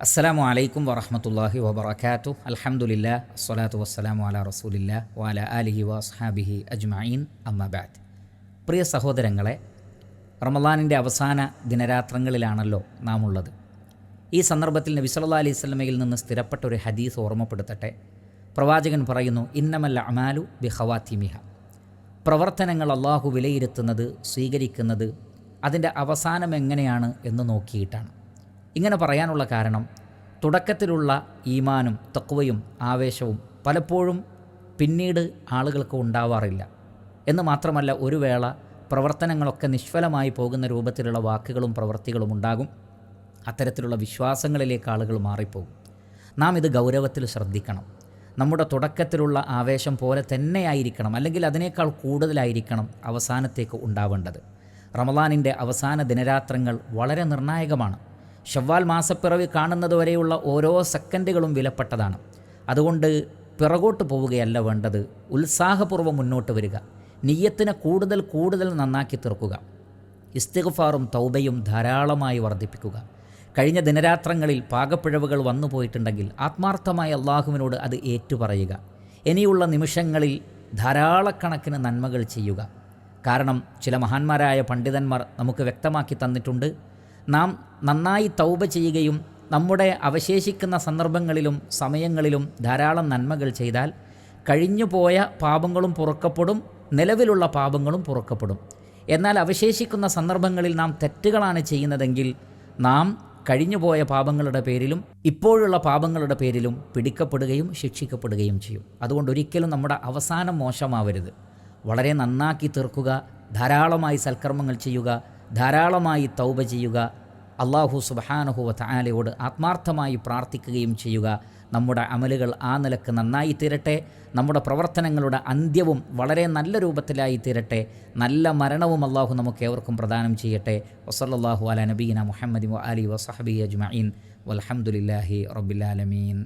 അസ്സലാമു അലൈക്കും വറഹ്മത്തുള്ളാഹി വബറകാതുഹു. അൽഹംദുലില്ലാഹ് അസ്സലാത്തു വസ്സലാമു അലാ റസൂലില്ലാഹ് വഅലാ ആലിഹി വഅസ്ഹാബിഹി അജ്മഈൻ. അമ്മാ ബഅദ്. പ്രിയ സഹോദരങ്ങളെ, റമളാനിൻ്റെ അവസാന ദിനരാത്രങ്ങളിലാണല്ലോ നാം ഉള്ളത്. ഈ സന്ദർഭത്തിൽ നബി സല്ലല്ലാഹു അലൈഹി വസല്ലമയിൽ നിന്ന് സ്ഥിരപ്പെട്ട ഒരു ഹദീസ് ഓർമ്മപ്പെടുത്തട്ടെ. പ്രവാചകൻ പറയുന്നു, ഇന്നമൽ അഅമാലു ബിഖവാതിമിഹ. പ്രവർത്തനങ്ങൾ അള്ളാഹു വിലയിരുത്തുന്നത്, സ്വീകരിക്കുന്നത് അതിൻ്റെ അവസാനം എങ്ങനെയാണ് എന്ന് നോക്കിയിട്ടാണ്. ഇങ്ങനെ പറയാനുള്ള കാരണം, തുടക്കത്തിലുള്ള ഈമാനും തഖ്വയും ആവേശവും പലപ്പോഴും പിന്നീട് ആളുകൾക്ക് ഉണ്ടാവാറില്ല എന്ന് മാത്രമല്ല, ഒരു വേള പ്രവർത്തനങ്ങളൊക്കെ നിഷ്ഫലമായി പോകുന്ന രൂപത്തിലുള്ള വാക്കുകളും പ്രവൃത്തികളും ഉണ്ടാകും. അത്തരത്തിലുള്ള വിശ്വാസങ്ങളിലേക്ക് ആളുകൾ മാറിപ്പോകും. നാം ഇത് ഗൗരവത്തിൽ ശ്രദ്ധിക്കണം. നമ്മുടെ തുടക്കത്തിലുള്ള ആവേശം പോലെ തന്നെയായിരിക്കണം, അല്ലെങ്കിൽ അതിനേക്കാൾ കൂടുതലായിരിക്കണം അവസാനത്തേക്ക് ഉണ്ടാവേണ്ടത്. റമളാനിൻ്റെ അവസാന ദിനരാത്രങ്ങൾ വളരെ നിർണായകമാണ്. ശവ്വാൽ മാസപ്പിറവി കാണുന്നതുവരെയുള്ള ഓരോ സെക്കൻഡുകളും വിലപ്പെട്ടതാണ്. അതുകൊണ്ട് പിറകോട്ട് പോവുകയല്ല വേണ്ടത്, ഉത്സാഹപൂർവ്വം മുന്നോട്ട് വരിക. നിയ്യത്തിനെ കൂടുതൽ നന്നാക്കി തീർക്കുക. ഇസ്തിഗ്ഫാറും തൗബയും ധാരാളമായി വർദ്ധിപ്പിക്കുക. കഴിഞ്ഞ ദിനരാത്രങ്ങളിൽ പാകപ്പിഴവുകൾ വന്നു പോയിട്ടുണ്ടെങ്കിൽ ആത്മാർത്ഥമായി അള്ളാഹുവിനോട് അത് ഏറ്റുപറയുക. ഇനിയുള്ള നിമിഷങ്ങളിൽ ധാരാളക്കണക്കിന് നന്മകൾ ചെയ്യുക. കാരണം ചില മഹാന്മാരായ പണ്ഡിതന്മാർ നമുക്ക് വ്യക്തമാക്കി തന്നിട്ടുണ്ട്, നാം നന്നായി തൗബ ചെയ്യുകയും നമ്മുടെ അവശേഷിക്കുന്ന സന്ദർഭങ്ങളിലും സമയങ്ങളിലും ധാരാളം നന്മകൾ ചെയ്താൽ കഴിഞ്ഞുപോയ പാപങ്ങളും പൊറുക്കപ്പെടും, നിലവിലുള്ള പാപങ്ങളും പൊറുക്കപ്പെടും. എന്നാൽ അവശേഷിക്കുന്ന സന്ദർഭങ്ങളിൽ നാം തെറ്റുകളാണ് ചെയ്യുന്നതെങ്കിൽ നാം കഴിഞ്ഞുപോയ പാപങ്ങളുടെ പേരിലും ഇപ്പോഴുള്ള പാപങ്ങളുടെ പേരിലും പിടിക്കപ്പെടുകയും ശിക്ഷിക്കപ്പെടുകയും ചെയ്യും. അതുകൊണ്ട് ഒരിക്കലും നമ്മുടെ അവസാനം മോശമാവരുത്. വളരെ നന്നാക്കി തീർക്കുക, ധാരാളമായി സൽക്കർമ്മങ്ങൾ ചെയ്യുക, ധാരാളമായി തൗബ ചെയ്യുക, അല്ലാഹു സുബ്ഹാനഹു വ തആലയോട് ആത്മാർത്ഥമായി പ്രാർത്ഥിക്കുകയും ചെയ്യുക. നമ്മുടെ അമലുകൾ ആ നിലക്ക് നന്നായി തീരട്ടെ. നമ്മുടെ പ്രവർത്തനങ്ങളുടെ അന്ത്യവും വളരെ നല്ല രൂപത്തിലായി തീരട്ടെ. നല്ല മരണവും അല്ലാഹു നമുക്കേവർക്കും പ്രദാനം ചെയ്യട്ടെ. വസല്ലല്ലാഹു അലാ നബീന മുഹമ്മദി വ ആലിഹി വസഹ്ബിഹി അജ്മഈൻ. വൽഹംദുലില്ലാഹി റബ്ബിൽ ആലമീൻ.